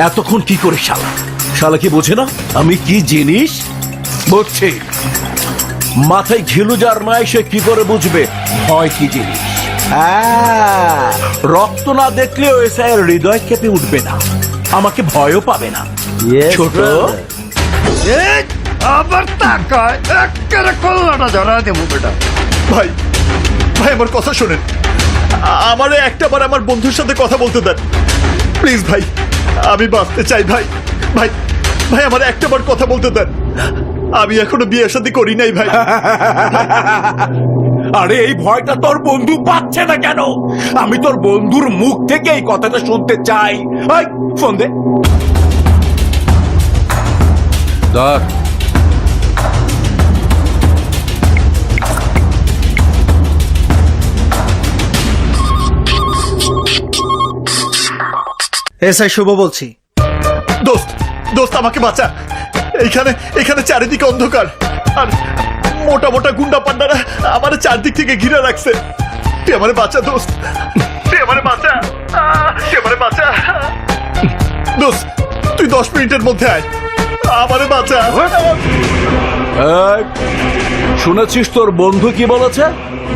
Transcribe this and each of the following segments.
এতক্ষণ কি করে শালা শালা কি বোঝে না আমি কি জিনিস বুঝছে মাথায় ঘিলু যার নাই সে কি করে বুঝবে ভয় কি জিনিস রক্ত না দেখলেও এসআইয়ের হৃদয় কেঁপে উঠবে না আমাকে ভয়ও পাবে না ছোট আবার তাকায় একেবারে কল্লাটা জড়া দেবো বেটা। ভাই ভাই আমার কথা শোনেন আমারে একটাবার আমার বন্ধুর সাথে কথা বলতে দেন প্লিজ ভাই আমি বাঁচতে চাই ভাই ভাই ভাই আমার একটাবার কথা বলতে দেন আমি এখনো বিয়ে শাদী করি নাই ভাই আরে এই ভয়টা তোর বন্ধু পাচ্ছে না কেন আমি তোর বন্ধুর মুখ থেকে এই কথাটা শুনতে চাই ফোন দে ধর এসআই শুভ বলছি। দোস্ত দোস্ত আমাকে বাঁচা এইখানে এখানে চারিদিকে অন্ধকার আর মোটা মোটা গুন্ডা পান্ডারা আমার চারদিক থেকে ঘিরে রাখছে তুই আমারে বাঁচা দোস্ত তুই আমারে বাঁচা তুই আমারে বাঁচা দোস্ত তুই 10 মিনিটের মধ্যে আয় আমারে বাঁচা শুনেছিস তোর বন্ধু কি বলেছে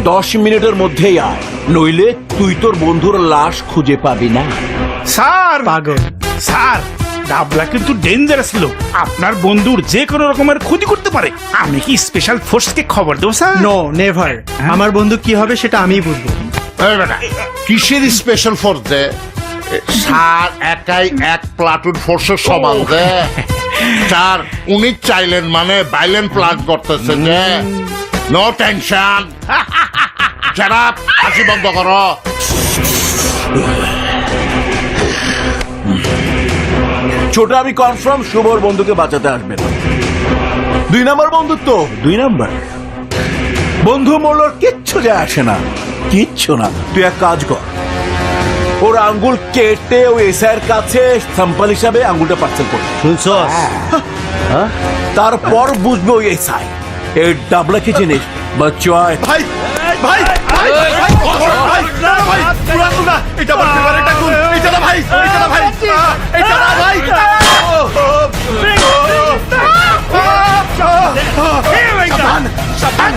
10 মিনিটের মধ্যেই আয় নইলে তুই তোর বন্ধুর লাশ খুঁজে পাবি না স্যার পাগল স্যার ডাবলা কিন্তু ডেঞ্জারাস লোক আপনার বন্ধুর যে কোনো রকমের ক্ষতি করতে পারে আমি কি স্পেশাল ফোর্সকে খবর দেবো স্যার নো নেভার আমার বন্ধু কি হবে সেটা আমিই বুঝবো। এই বেটা কিসের স্পেশাল ফোর্স দে স্যার একাই এক প্লাটুন ফোর্সের সমান দে স্যার উনি চাইলেন মানে বাইলেন প্ল্যান করতেছে যে নো টেনশন যারা হাসি বন্ধ করো ছোট আমি কনফার্ম শুভর বন্ধুকে বাঁচাতে আসবে না 2 নম্বর বন্ধুত্ব 2 নম্বর বন্ধু মরলোর কিচ্ছু যায় আসে না কিচ্ছু না তুই এক কাজ কর ওর আঙ্গুল কেটে ওই এসআইয়ের কাছে স্যাম্পল হিসাবে আঙ্গুলটা পার্সেল কর শুনছস তারপর বুঝবে ওই এসআই এই ডাবলা কি জিনিস বাচ্চায় ভাই ভাই ভাই ভাই ভাই পুরানো না এটা আমার ফেভারিট আগুন এটা না ভাই এটা না ভাই এটা না ভাই সাবধান সাবধান